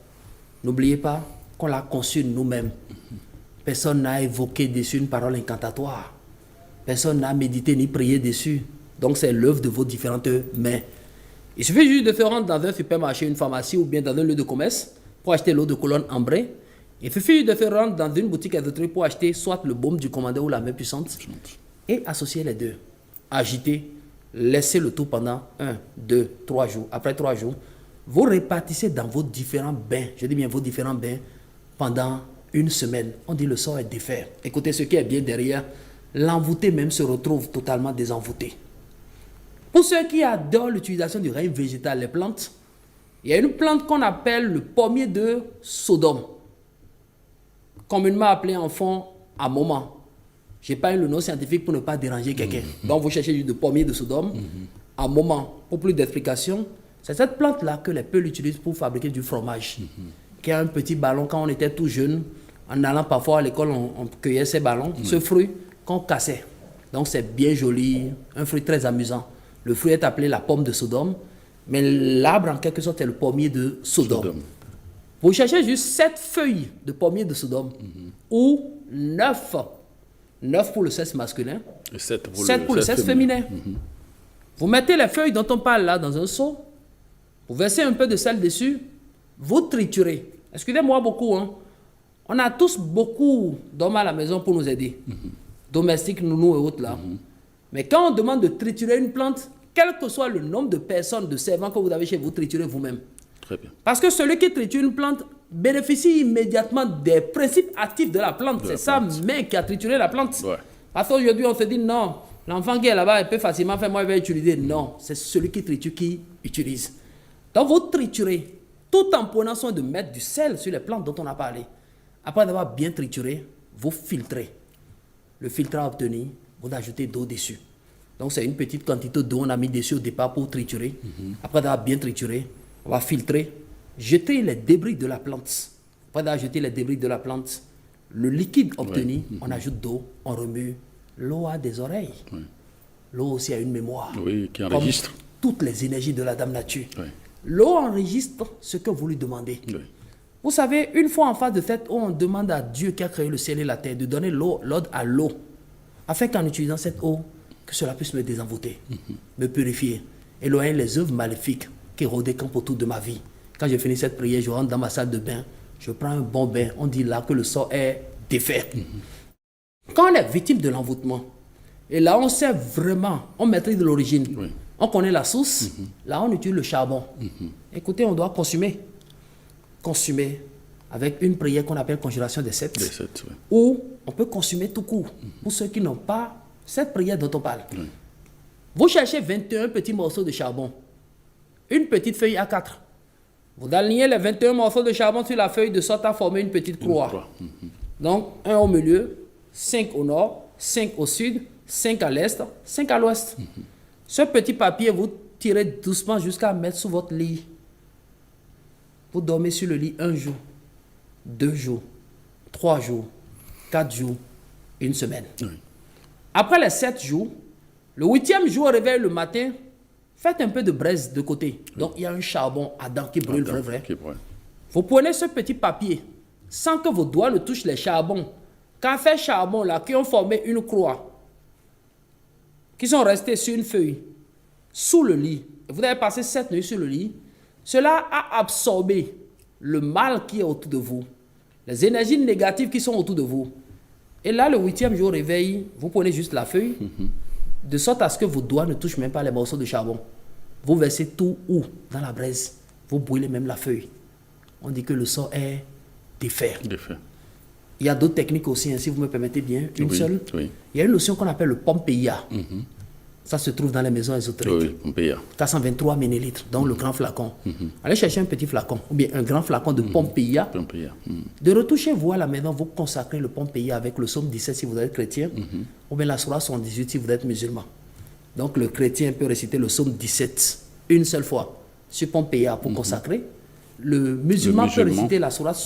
B: N'oubliez pas qu'on l'a conçu nous-mêmes. Personne n'a évoqué dessus une parole incantatoire. Personne n'a médité ni prié dessus. Donc c'est l'œuvre de vos différentes mains. Il suffit juste de faire rentrer dans un supermarché, une pharmacie ou bien dans un lieu de commerce pour acheter l'eau de colonne ambrée. Il suffit de faire rentrer dans une boutique ésotérique pour acheter soit le baume du commandeur ou la main puissante et associer les deux. Agiter, laissez le tout pendant 1, 2, 3 jours. Après 3 jours, vous répartissez dans vos différents bains, je dis bien vos différents bains, pendant 1 semaine. On dit le sort est défait. Écoutez, ce qui est bien derrière, l'envoûté même se retrouve totalement désenvoûté. Pour ceux qui adorent l'utilisation du règne végétal, les plantes, il y a une plante qu'on appelle le pommier de Sodome, communément appelé en fond à moment. Je n'ai pas le nom scientifique pour ne pas déranger quelqu'un. Donc vous cherchez juste le pommier de Sodome, à moment. Pour plus d'explications, c'est cette plante-là que les peuples utilisent pour fabriquer du fromage. Qui a un petit ballon quand on était tout jeune, en allant parfois à l'école, on cueillait ces ballons, ce fruit qu'on cassait. Donc c'est bien joli, un fruit très amusant. Le fruit est appelé la pomme de Sodome, mais l'arbre en quelque sorte est le pommier de Sodome. Vous cherchez juste 7 feuilles de pommier de Sodome, ou 9. 9 pour le sexe masculin,
A: et 7
B: pour le sexe féminin. Vous mettez les feuilles dont on parle là dans un seau, vous versez un peu de sel dessus, vous triturez. Excusez-moi beaucoup, hein. On a tous beaucoup d'hommes à la maison pour nous aider. Domestiques, nounous et autres là. Mais quand on demande de triturer une plante, quel que soit le nombre de personnes, de servants que vous avez chez vous, triturez vous-même.
A: Très bien.
B: Parce que celui qui triture une plante bénéficie immédiatement des principes actifs de la plante. C'est sa main qui a trituré la plante. Parce qu'aujourd'hui, on se dit non, l'enfant qui est là-bas, il peut facilement faire, moi, il va utiliser. Non, c'est celui qui triture qui utilise. Donc, vous triturez, tout en prenant soin de mettre du sel sur les plantes dont on a parlé. Après avoir bien trituré, vous filtrez. Le filtre obtenu, vous ajoutez d'eau dessus. Donc, c'est une petite quantité d'eau qu'on a mis dessus au départ pour triturer. Après avoir bien trituré, on va filtrer, jeter les débris de la plante. Après avoir jeté les débris de la plante, le liquide obtenu, on ajoute d'eau, on remue. L'eau a des oreilles. L'eau aussi a une mémoire.
A: Oui, qui enregistre.
B: Comme toutes les énergies de la Dame Nature.
A: Oui.
B: L'eau enregistre ce que vous lui demandez.
A: Oui.
B: Vous savez, une fois en face de cette eau, on demande à Dieu qui a créé le ciel et la terre de donner l'ordre à l'eau, afin qu'en utilisant cette eau, que cela puisse me désenvoûter, me purifier, éloigner les œuvres maléfiques qui rôdaient camp autour de ma vie. Quand je finis cette prière, je rentre dans ma salle de bain, je prends un bon bain, on dit là que le sort est défait. Quand on est victime de l'envoûtement, et là on sait vraiment, on maîtrise de l'origine, on connaît la source, là on utilise le charbon. Écoutez, on doit consommer avec une prière qu'on appelle conjuration des sept, ou on peut consommer tout court, pour ceux qui n'ont pas cette prière dont on parle. Vous cherchez 21 petits morceaux de charbon, une petite feuille A4. Vous alignez les 21 morceaux de charbon sur la feuille de sorte à former une petite croix. Donc, un au milieu, 5 au nord, 5 au sud, 5 à l'est, 5 à l'ouest. Ce petit papier, vous tirez doucement jusqu'à mettre sous votre lit. Vous dormez sur le lit 1 jour, 2 jours, 3 jours, 4 jours, 1 semaine. Après les 7 jours, le 8e jour au réveil le matin, faites un peu de braise de côté. Donc, il y a un charbon ardent qui brûle, vrai. Vous prenez ce petit papier, sans que vos doigts ne touchent les charbons. Quand ces charbons-là, qui ont formé une croix, qui sont restés sur une feuille, sous le lit, vous avez passé 7 nuits sur le lit, cela a absorbé le mal qui est autour de vous, les énergies négatives qui sont autour de vous. Et là, le 8e jour au réveil, vous prenez juste la feuille, de sorte à ce que vos doigts ne touchent même pas les morceaux de charbon. Vous versez tout où? Dans la braise. Vous brûlez même la feuille. On dit que le sort est défait. Il y a d'autres techniques aussi, hein, si vous me permettez bien. Une seule. Il y a une notion qu'on appelle le Pompeia. Ça se trouve dans les maisons ésotériques. 423 millilitres, donc le grand flacon. Allez chercher un petit flacon, ou bien un grand flacon de Pompeia. De retoucher vous à la maison, vous consacrez le Pompeia avec le psaume 17 si vous êtes chrétien, ou bien la sourate 78 si vous êtes musulman. Donc le chrétien peut réciter le psaume 17 une seule fois sur Pompeia pour consacrer. Le musulman peut réciter la sourate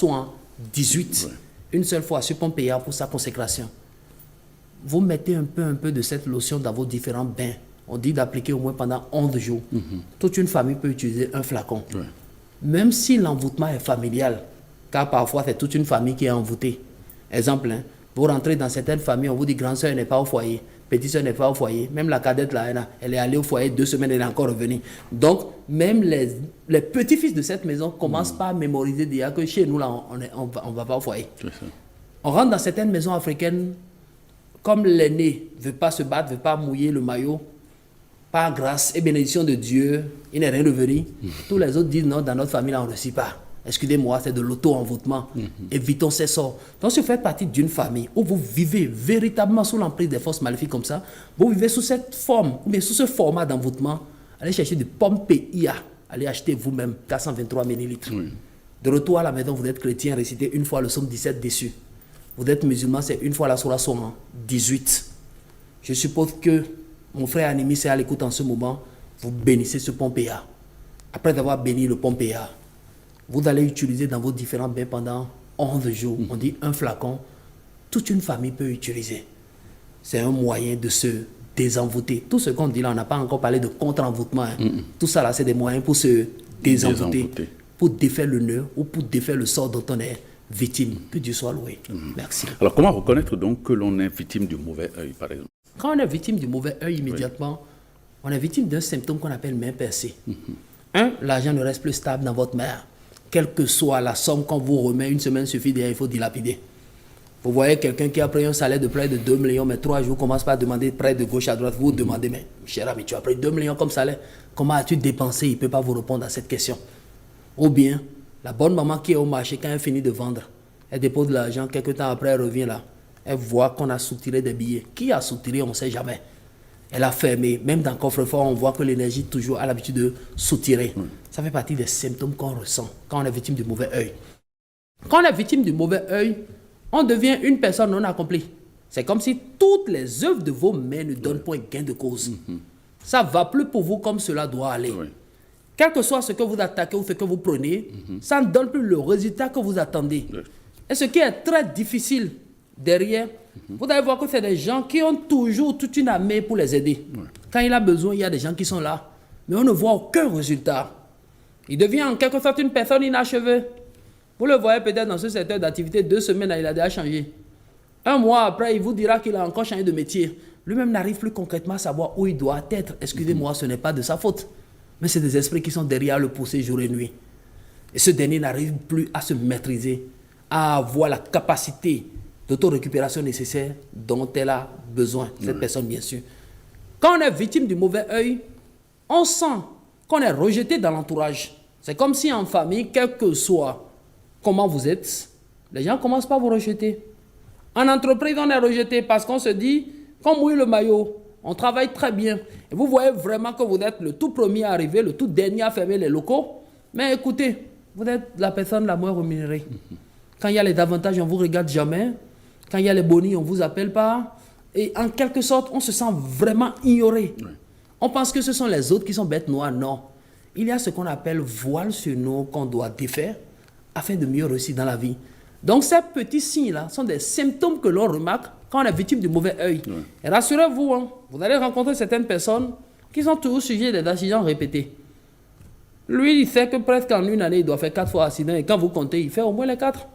B: 18 une seule fois sur Pompeia pour sa consécration. Vous mettez un peu de cette lotion dans vos différents bains. On dit d'appliquer au moins pendant 11 jours. Toute une famille peut utiliser un flacon. Même si l'envoûtement est familial, car parfois c'est toute une famille qui est envoûtée. Exemple, hein, vous rentrez dans certaines familles, on vous dit grande soeur n'est pas au foyer, petite soeur n'est pas au foyer, même la cadette là, elle est allée au foyer 2 semaines, elle est encore revenue. Donc, même les petits-fils de cette maison commencent pas à mémoriser déjà que chez nous là, on va pas au foyer. On rentre dans certaines maisons africaines, comme l'aîné ne veut pas se battre, ne veut pas mouiller le maillot, par grâce et bénédiction de Dieu, il n'est rien revenu. Tous les autres disent non, dans notre famille, là, on ne réussit pas. Excusez-moi, c'est de l'auto-envoûtement. Évitons ces sorts. Donc, si vous faites partie d'une famille où vous vivez véritablement sous l'emprise des forces maléfiques comme ça, vous vivez sous cette forme, ou bien sous ce format d'envoûtement, allez chercher du Pompeia. Allez acheter vous-même 423 millilitres. De retour à la maison, vous êtes chrétien, récitez une fois le psaume 17 dessus. Vous êtes musulman, c'est une fois la sourate 18. Je suppose que mon frère Animi, c'est à l'écoute en ce moment, vous bénissez ce Pompeia. Après avoir béni le Pompeia, vous allez utiliser dans vos différents bains pendant 11 jours. On dit un flacon, toute une famille peut utiliser. C'est un moyen de se désenvoûter. Tout ce qu'on dit là, on n'a pas encore parlé de contre-envoûtement. Hein. Tout ça là, c'est des moyens pour se désenvoûter, pour défaire le nœud ou pour défaire le sort dont on est victime. Que Dieu soit loué. Merci.
A: Alors, comment reconnaître donc que l'on est victime du mauvais œil, par exemple?
B: Quand on est victime du mauvais œil, immédiatement, on est victime d'un symptôme qu'on appelle main percée. L'argent ne reste plus stable dans votre main. Quelle que soit la somme qu'on vous remet, une semaine suffit déjà, il faut dilapider. Vous voyez quelqu'un qui a pris un salaire de près de 2 millions, mais 3 jours commence par demander près de gauche à droite. Vous demandez, mais cher ami, tu as pris 2 millions comme salaire, comment as-tu dépensé? Il ne peut pas vous répondre à cette question. Ou bien, la bonne maman qui est au marché, quand elle finit de vendre, elle dépose de l'argent, quelques temps après, elle revient là. Elle voit qu'on a soutiré des billets. Qui a soutiré, on ne sait jamais. Elle a fermé. Même dans le coffre-fort, on voit que l'énergie toujours a l'habitude de soutirer. Ça fait partie des symptômes qu'on ressent quand on est victime du mauvais œil. Quand on est victime du mauvais œil, on devient une personne non accomplie. C'est comme si toutes les œuvres de vos mains ne donnent point gain de cause. Ça ne va plus pour vous comme cela doit aller. Quel que soit ce que vous attaquez ou ce que vous prenez, ça ne donne plus le résultat que vous attendez. Et ce qui est très difficile derrière, vous allez voir que c'est des gens qui ont toujours toute une armée pour les aider. Quand il a besoin, il y a des gens qui sont là. Mais on ne voit aucun résultat. Il devient en quelque sorte une personne inachevée. Vous le voyez peut-être dans ce secteur d'activité, 2 semaines, il a déjà changé. 1 mois après, il vous dira qu'il a encore changé de métier. Lui-même n'arrive plus concrètement à savoir où il doit être. Excusez-moi, ce n'est pas de sa faute. Mais c'est des esprits qui sont derrière le pousser jour et nuit. Et ce dernier n'arrive plus à se maîtriser, à avoir la capacité d'autorécupération nécessaire dont elle a besoin, cette personne bien sûr. Quand on est victime du mauvais œil, on sent qu'on est rejeté dans l'entourage. C'est comme si en famille, quel que soit comment vous êtes, les gens commencent par vous rejeter. En entreprise, on est rejeté parce qu'on se dit qu'on mouille le maillot, on travaille très bien. Et vous voyez vraiment que vous êtes le tout premier à arriver, le tout dernier à fermer les locaux. Mais écoutez, vous êtes la personne la moins rémunérée. Quand il y a les avantages, on ne vous regarde jamais. Quand il y a les bonus, on ne vous appelle pas. Et en quelque sorte, on se sent vraiment ignoré. On pense que ce sont les autres qui sont bêtes noires. Non. Il y a ce qu'on appelle voile sur nous qu'on doit défaire afin de mieux réussir dans la vie. Donc ces petits signes-là sont des symptômes que l'on remarque quand on est victime du mauvais œil. Et rassurez-vous, hein, vous allez rencontrer certaines personnes qui sont toujours sujets d'accidents répétés. Lui, il sait que presque en une année, il doit faire 4 fois accident. Et quand vous comptez, il fait au moins les 4.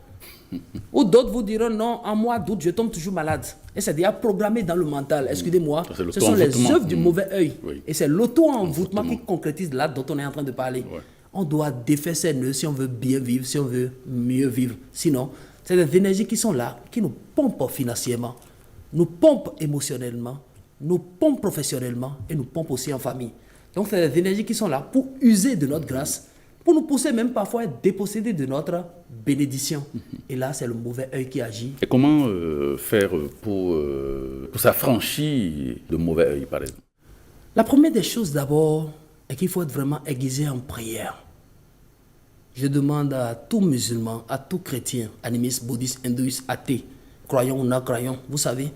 B: Ou d'autres vous diront non, en mois d'août, je tombe toujours malade. Et c'est déjà programmé dans le mental. Excusez-moi, ce sont les œuvres du mauvais œil. Et c'est l'auto-envoûtement qui concrétise là dont on est en train de parler. On doit défaire ces nœuds si on veut bien vivre, si on veut mieux vivre. Sinon, c'est des énergies qui sont là, qui nous pompent financièrement, nous pompent émotionnellement, nous pompent professionnellement et nous pompent aussi en famille. Donc, c'est des énergies qui sont là pour user de notre grâce, pour nous pousser même parfois à être dépossédés de notre bénédiction. Et là, c'est le mauvais œil qui agit.
A: Et comment faire pour s'affranchir de mauvais œil, par exemple?
B: La première des choses d'abord est qu'il faut être vraiment aiguisé en prière. Je demande à tout musulman, à tout chrétien, animiste, bouddhiste, hindouiste, athée, croyant ou non croyant, vous savez,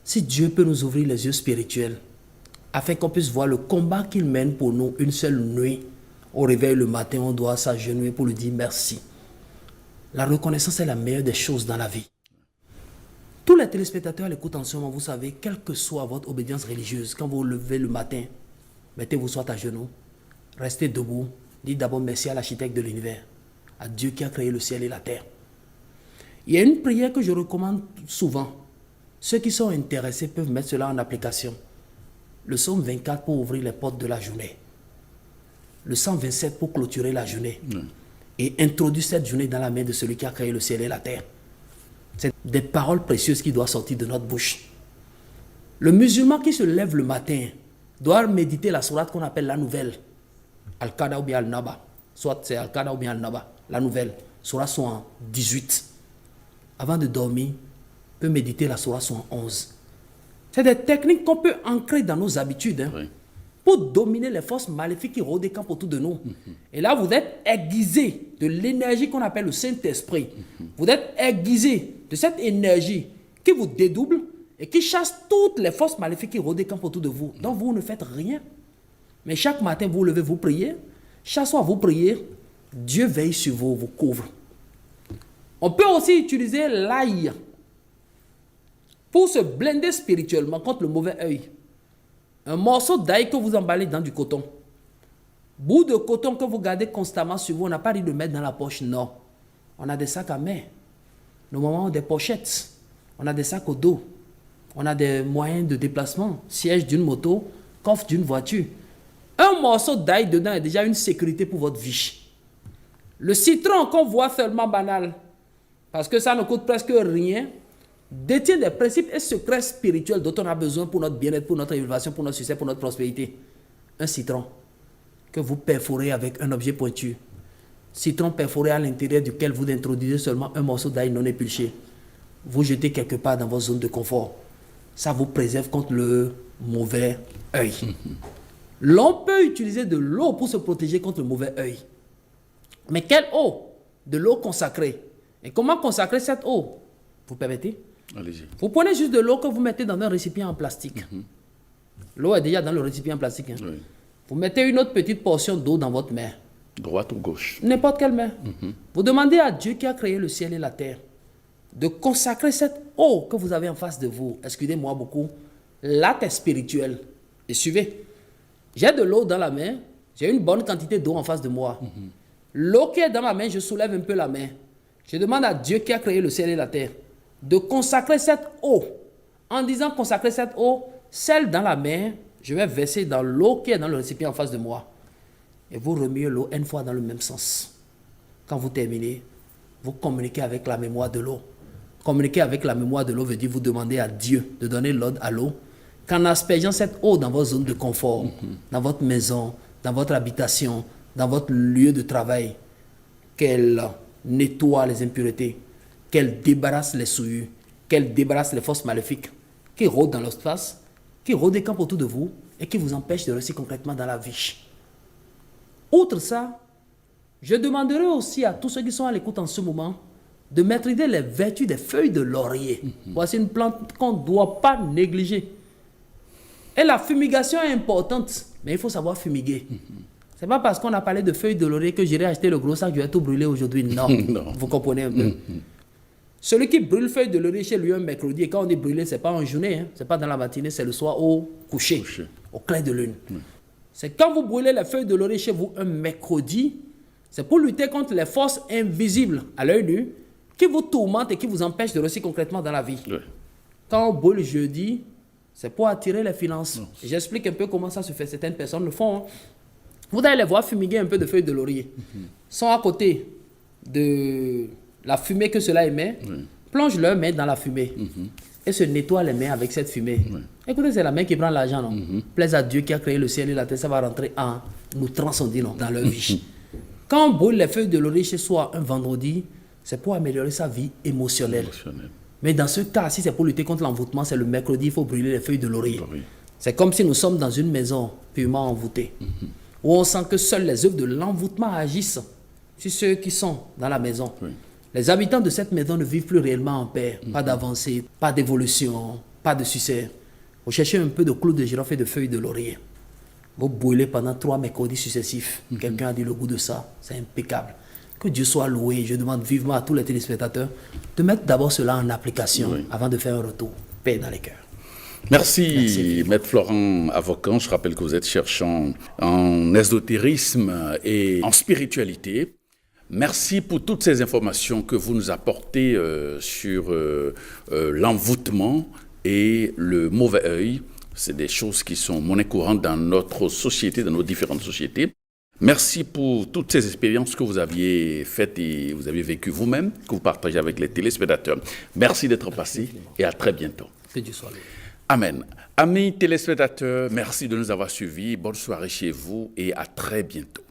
B: si Dieu peut nous ouvrir les yeux spirituels, afin qu'on puisse voir le combat qu'il mène pour nous une seule nuit, au réveil le matin, on doit s'agenouiller pour lui dire merci. La reconnaissance est la meilleure des choses dans la vie. Tous les téléspectateurs l'écoutent en ce moment, vous savez, quelle que soit votre obédience religieuse, quand vous vous levez le matin, mettez-vous soit à genoux, restez debout, dites d'abord merci à l'architecte de l'univers, à Dieu qui a créé le ciel et la terre. Il y a une prière que je recommande souvent. Ceux qui sont intéressés peuvent mettre cela en application. Le psaume 24 pour ouvrir les portes de la journée. Le 127 pour clôturer la journée. Et introduire cette journée dans la main de celui qui a créé le ciel et la terre. C'est des paroles précieuses qui doivent sortir de notre bouche. Le musulman qui se lève le matin doit méditer la sourate qu'on appelle la nouvelle. Al-Qada ou bien Al-Naba. Soit c'est Al-Qada ou bien Al-Naba. La nouvelle. Sourate 118. Avant de dormir, peut méditer la sourate 111. C'est des techniques qu'on peut ancrer dans nos habitudes. Pour dominer les forces maléfiques qui rôdent et campent autour de nous. Et là, vous êtes aiguisé de l'énergie qu'on appelle le Saint-Esprit. Vous êtes aiguisé de cette énergie qui vous dédouble et qui chasse toutes les forces maléfiques qui rôdent et campent autour de vous. Donc, vous ne faites rien. Mais chaque matin, vous vous levez, vous priez. Chaque soir, vous priez. Dieu veille sur vous, vous couvre. On peut aussi utiliser l'ail pour se blinder spirituellement contre le mauvais œil. Un morceau d'ail que vous emballez dans du coton. Bout de coton que vous gardez constamment sur vous, on n'a pas dit de mettre dans la poche, non. On a des sacs à main. Nos mamans ont des pochettes. On a des sacs au dos. On a des moyens de déplacement. Siège d'une moto, coffre d'une voiture. Un morceau d'ail dedans est déjà une sécurité pour votre vie. Le citron qu'on voit seulement banal, parce que ça ne coûte presque rien, détient des principes et secrets spirituels dont on a besoin pour notre bien-être, pour notre élévation, pour notre succès, pour notre prospérité. Un citron que vous perforez avec un objet pointu. Citron perforé à l'intérieur duquel vous introduisez seulement un morceau d'ail non épluché. Vous jetez quelque part dans votre zone de confort. Ça vous préserve contre mauvais œil. L'on peut utiliser de l'eau pour se protéger contre le mauvais œil. Mais quelle eau? De l'eau consacrée. Et comment consacrer cette eau? Vous permettez?
A: Allez-y.
B: Vous prenez juste de l'eau que vous mettez dans un récipient en plastique. L'eau est déjà dans le récipient en plastique. Hein.
A: Oui.
B: Vous mettez une autre petite portion d'eau dans votre main.
A: Droite ou gauche?
B: N'importe quelle main. Vous demandez à Dieu qui a créé le ciel et la terre de consacrer cette eau que vous avez en face de vous. Excusez-moi beaucoup. L'acte est spirituel. Et suivez. J'ai de l'eau dans la main. J'ai une bonne quantité d'eau en face de moi. L'eau qui est dans ma main, je soulève un peu la main. Je demande à Dieu qui a créé le ciel et la terre de consacrer cette eau. En disant consacrer cette eau, celle dans la main, je vais verser dans l'eau qui est dans le récipient en face de moi. Et vous remuez l'eau une fois dans le même sens. Quand vous terminez, vous communiquez avec la mémoire de l'eau. Communiquer avec la mémoire de l'eau veut dire vous demander à Dieu de donner l'ordre à l'eau qu'en aspergeant cette eau dans votre zone de confort, dans votre maison, dans votre habitation, dans votre lieu de travail, qu'elle nettoie les impuretés, qu'elle débarrasse les souillures, qu'elle débarrasse les forces maléfiques qui rôdent dans l'espace, qui rôdent des camps autour de vous et qui vous empêchent de réussir concrètement dans la vie. Outre ça, je demanderai aussi à tous ceux qui sont à l'écoute en ce moment de maîtriser les vertus des feuilles de laurier. Voici une plante qu'on ne doit pas négliger. Et la fumigation est importante, mais il faut savoir fumiguer. Ce n'est pas parce qu'on a parlé de feuilles de laurier que j'irai acheter le gros sac, je vais tout brûler aujourd'hui. Non.
A: Non.
B: Vous comprenez un peu. Celui qui brûle feuilles de laurier chez lui un mercredi, et quand on dit brûler, ce n'est pas en journée, hein, ce n'est pas dans la matinée, c'est le soir au coucher, au clair de lune. C'est quand vous brûlez les feuilles de laurier chez vous un mercredi, c'est pour lutter contre les forces invisibles à l'œil nu qui vous tourmentent et qui vous empêchent de réussir concrètement dans la vie.
A: Oui.
B: Quand on brûle jeudi, c'est pour attirer les finances. J'explique un peu comment ça se fait. Certaines personnes le font. Hein. Vous allez les voir fumiguer un peu de feuilles de laurier. Ils sont à côté de la fumée que cela émet, plongent leurs mains dans la fumée et se nettoient les mains avec cette fumée. Écoutez, c'est la main qui prend l'argent, non? Plaise à Dieu qui a créé le ciel et la terre, ça va rentrer en nous transcender dans leur vie. Quand on brûle les feuilles de laurier chez soi un vendredi, c'est pour améliorer sa vie émotionnelle. Mais dans ce cas, si c'est pour lutter contre l'envoûtement, c'est le mercredi, il faut brûler les feuilles de laurier. C'est comme si nous sommes dans une maison purement envoûtée, où on sent que seules les œuvres de l'envoûtement agissent sur ceux qui sont dans la maison. Les habitants de cette maison ne vivent plus réellement en paix. Pas d'avancée, pas d'évolution, pas de succès. Vous cherchez un peu de clous de girofle et de feuilles de laurier. Vous brûlez pendant 3 mercredis successifs. Quelqu'un a dit le goût de ça, c'est impeccable. Que Dieu soit loué. Je demande vivement à tous les téléspectateurs de mettre d'abord cela en application avant de faire un retour. Paix dans les cœurs.
A: Merci, Maître Florent Avocan. Je rappelle que vous êtes cherchant en ésotérisme et en spiritualité. Merci pour toutes ces informations que vous nous apportez sur l'envoûtement et le mauvais œil. C'est des choses qui sont monnaie courante dans notre société, dans nos différentes sociétés. Merci pour toutes ces expériences que vous aviez faites et vous avez vécues vous-même, que vous partagez avec les téléspectateurs. Merci d'être passé et à très bientôt.
B: Que Dieu soit loué.
A: Amen. Amis téléspectateurs, merci de nous avoir suivis. Bonne soirée chez vous et à très bientôt.